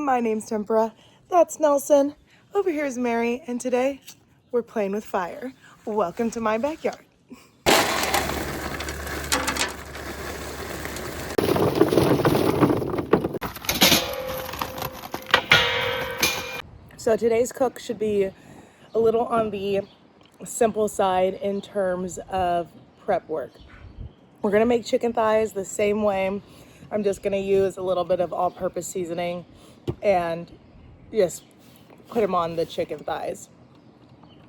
My name's Tempera. That's Nelson. Over here is Mary, and today we're playing with fire. Welcome to my backyard. So today's cook should be a little on the simple side in terms of prep work. We're gonna make chicken thighs the same way. I'm just gonna use a little bit of all-purpose seasoning and just put them on the chicken thighs.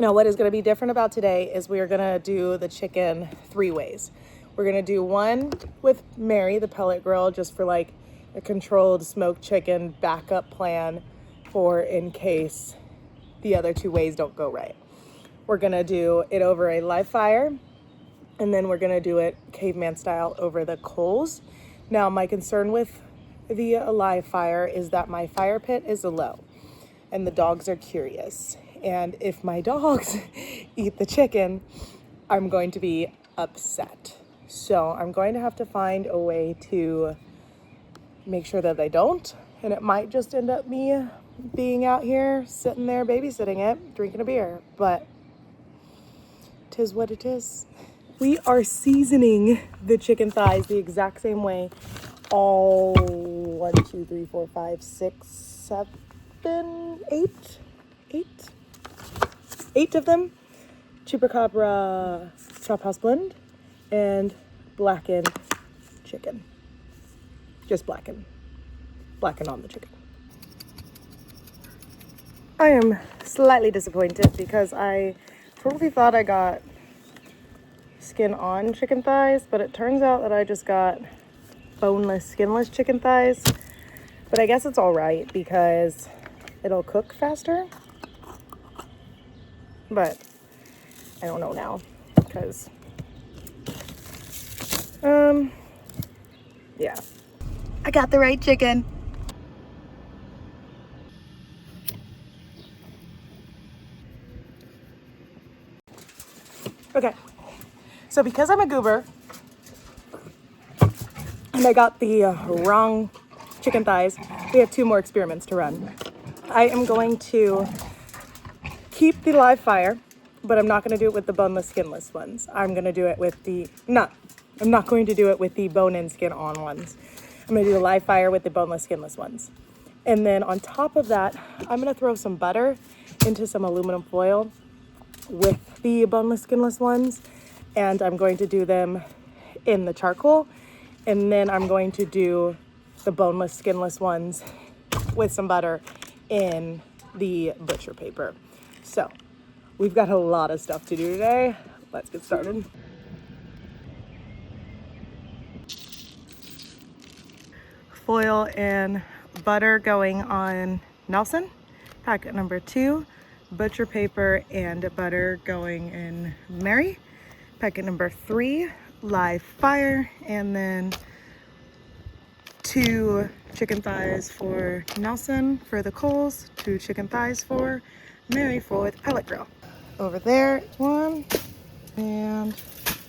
Now, what is gonna be different about today is we are gonna do the chicken 3 ways. We're gonna do one with Mary, the pellet grill, just for like a controlled smoked chicken backup plan for in case the other 2 ways don't go right. We're gonna do it over a live fire, and then we're gonna do it caveman style over the coals. Now, my concern with the live fire is that my fire pit is low and the dogs are curious. And if my dogs eat the chicken, I'm going to be upset. So I'm going to have to find a way to make sure that they don't. And it might just end up me being out here, sitting there, babysitting it, drinking a beer. But 'tis what it is. We are seasoning the chicken thighs the exact same way. All 1, 2, 3, 4, 5, 6, 7, 8 of them. Chupacabra chop house blend and blackened chicken. Just blacken on the chicken. I am slightly disappointed because I totally thought I got skin on chicken thighs, but it turns out that I just got boneless, skinless chicken thighs. But I guess it's all right because it'll cook faster. But I don't know now because, yeah. I got the right chicken. Okay, so because I'm a goober and I got the wrong chicken thighs, we have 2 more experiments to run. I am going to keep the live fire, but I'm not going to do it with the boneless, skinless ones. I'm going to do it with the, I'm not going to do it with the bone and skin on ones. I'm going to do the live fire with the boneless, skinless ones. And then on top of that, I'm going to throw some butter into some aluminum foil with the boneless, skinless ones. And I'm going to do them in the charcoal. And then I'm going to do the boneless, skinless ones with some butter in the butcher paper. So we've got a lot of stuff to do today. Let's get started. Foil and butter going on Nelson. Packet number 2. Butcher paper and butter going in Mary. Packet number 3. Live fire. And then 2 chicken thighs for Nelson for the coals. 2 chicken thighs for Mary for the pellet grill. Over there, 1, and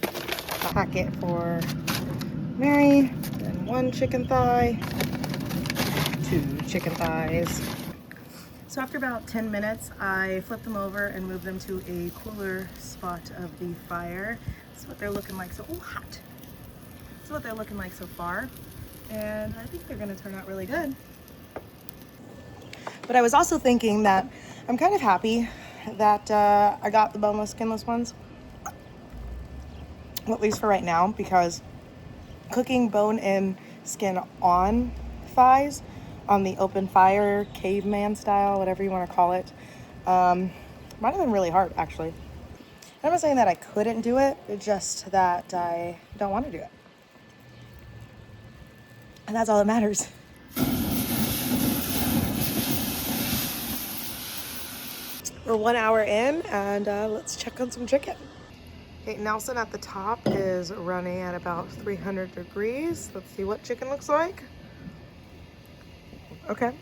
a packet for Mary, and 1 chicken thigh, 2 chicken thighs. So after about 10 minutes, I flipped them over and moved them to a cooler spot of the fire. This is what they're looking like. So, oh, hot. This is what they're looking like so far. And I think they're gonna turn out really good. But I was also thinking that I'm kind of happy that I got the boneless, skinless ones. Well, at least for right now, because cooking bone and skin on thighs on the open fire, caveman style, whatever you want to call it, might have been really hard, actually. I'm not saying that I couldn't do it, just that I don't want to do it. And that's all that matters. We're 1 hour in, and let's check on some chicken. Okay, Nelson at the top is running at about 300 degrees. Let's see what chicken looks like. Okay.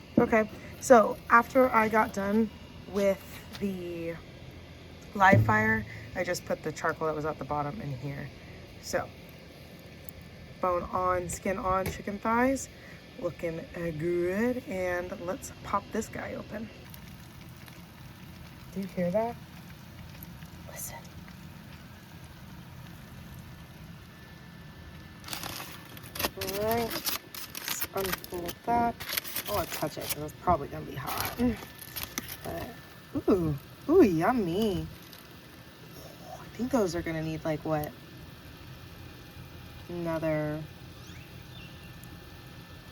So after I got done with the live fire, I just put the charcoal that was at the bottom in here. So bone on, skin on chicken thighs looking good. And let's pop this guy open. Do you hear that? Listen. All right, let's unfold that. I won't touch it because it's probably gonna be hot. But, ooh, yummy. I think those are gonna need like what? Another,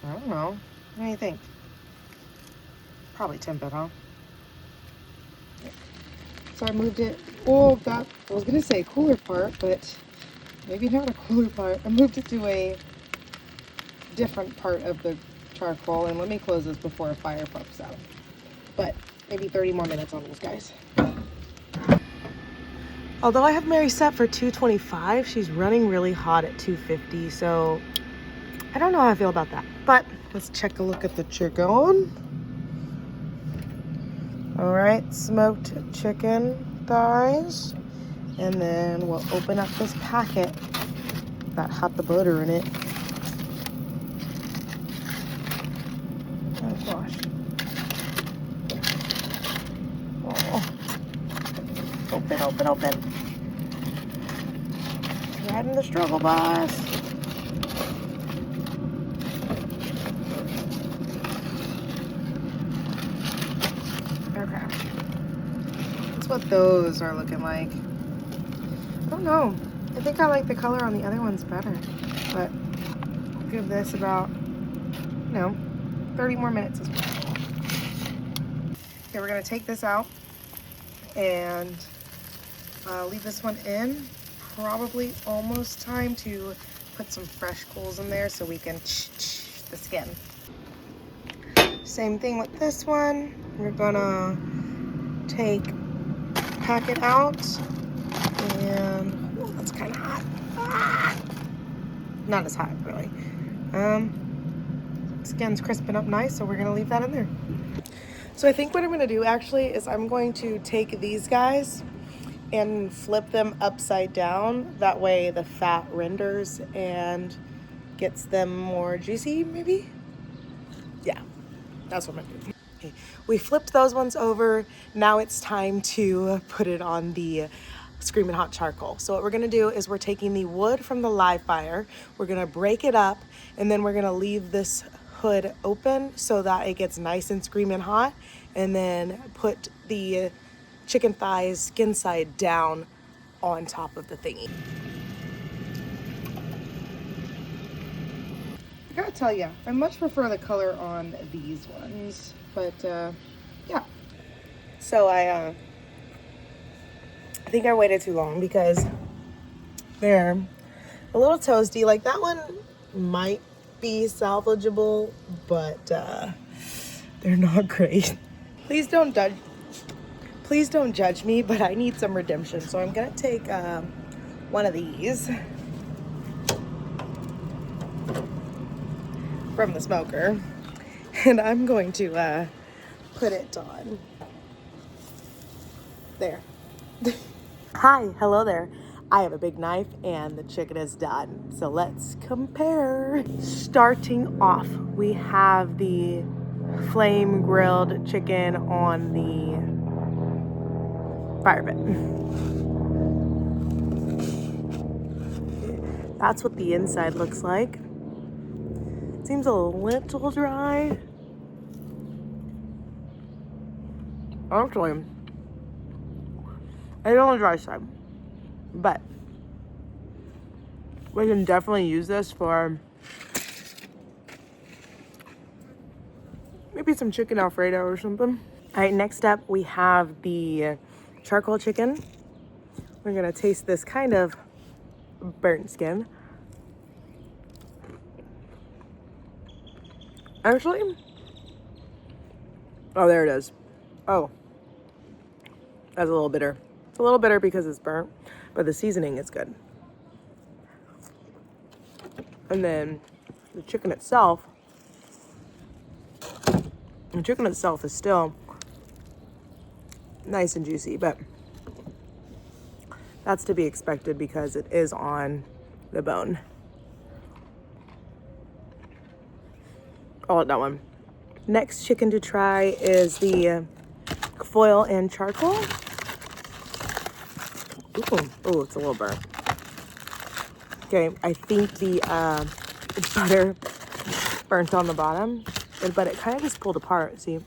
I don't know. What do you think? Probably temp it, huh? So I moved it, oh, that, I was gonna say cooler part, but maybe not a cooler part. I moved it to a different part of the charcoal, and let me close this before a fire pops out. But maybe 30 more minutes on these guys. Although I have Mary set for 225, she's running really hot at 250, so I don't know how I feel about that. But let's check a look at the chicken. All right, smoked chicken thighs. And then we'll open up this packet that had the butter in it. Oh gosh. Oh. Open, open, open. Riding the struggle bus. Okay. That's what those are looking like. I don't know. I think I like the color on the other ones better. But I'll give this about, 30 more minutes as well. Okay, we're gonna take this out and leave this one in. Probably almost time to put some fresh coals in there so we can the skin. Same thing with this one. We're gonna pack it out, and oh, that's kind of hot. Ah! Not as hot really. Skin's crisping up nice, so we're gonna leave that in there. So I think what I'm gonna do actually is I'm going to take these guys and flip them upside down. That way the fat renders and gets them more juicy, maybe? Yeah, that's what I'm gonna do. Okay, we flipped those ones over. Now it's time to put it on the screaming hot charcoal. So what we're gonna do is we're taking the wood from the live fire, we're gonna break it up, and then we're gonna leave this hood open so that it gets nice and screaming hot, and then put the chicken thighs skin side down on top of the thingy. I gotta tell you, I much prefer the color on these ones, but yeah. So I think I waited too long because they're a little toasty. Like that one might be salvageable, but they're not great. Please don't judge me, but I need some redemption. So I'm gonna take one of these from the smoker, and I'm going to put it on there. Hi, hello there. I have a big knife and the chicken is done. So let's compare. Starting off, we have the flame grilled chicken on the fire pit. That's what the inside looks like. Seems a little dry. Actually, it's on the dry side, but we can definitely use this for maybe some chicken Alfredo or something. All right, next up we have the charcoal chicken. We're gonna taste this kind of burnt skin. Actually, oh, there it is. Oh, that's a little bitter. It's a little bitter because it's burnt, but the seasoning is good. And then the chicken itself is still nice and juicy, but that's to be expected because it is on the bone. I want that one. Next chicken to try is the foil and charcoal. Ooh, oh, it's a little burnt. Okay, I think the butter burnt on the bottom, but it kind of just pulled apart. See,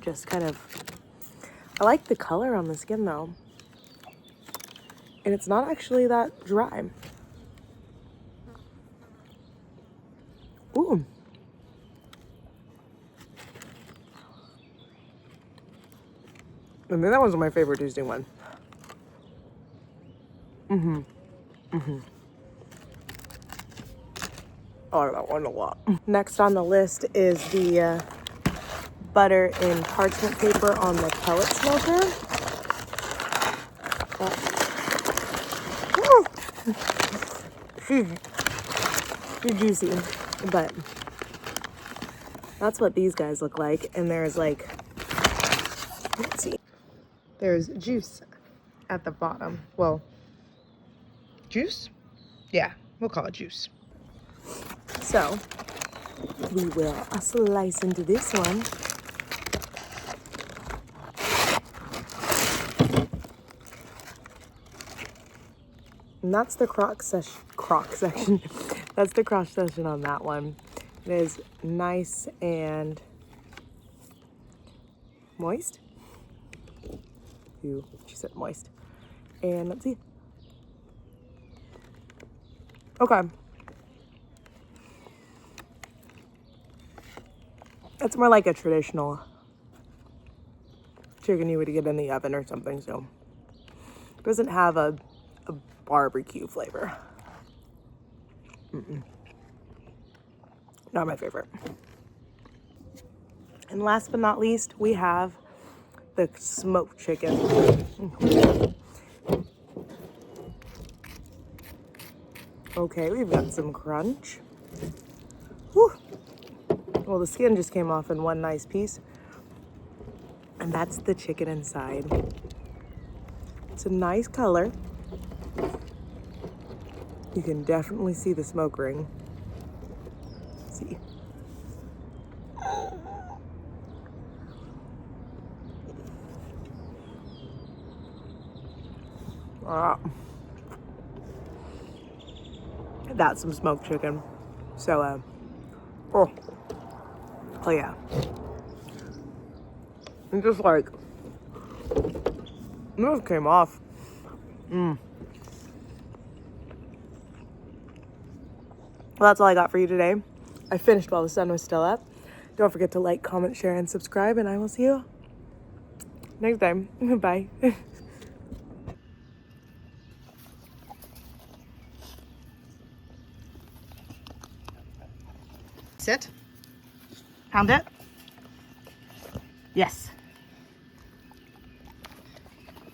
just kind of. I like the color on the skin though, and it's not actually that dry. Ooh. I mean, that was my favorite tasting one. I like that one a lot. Next on the list is the butter and parchment paper on the pellet smoker. She's juicy, but that's what these guys look like. And there's like, let's see, there's juice at the bottom. Well, juice? Yeah, we'll call it juice. So we will slice into this one. And that's the crock section. That's the cross section on that one. It is nice and moist. Ooh, she said moist. And let's see. Okay. It's more like a traditional chicken you would get in the oven or something, so it doesn't have a barbecue flavor. Not my favorite. And last but not least, we have the smoked chicken. Okay, we've got some crunch. Whew. Well, the skin just came off in one nice piece. And that's the chicken inside. It's a nice color. You can definitely see the smoke ring. Let's see. That's some smoked chicken. So, oh yeah. And just like, this came off. Well, that's all I got for you today. I finished while the sun was still up. Don't forget to like, comment, share, and subscribe, and I will see you next time. Bye. Sit. Pound it. Yes.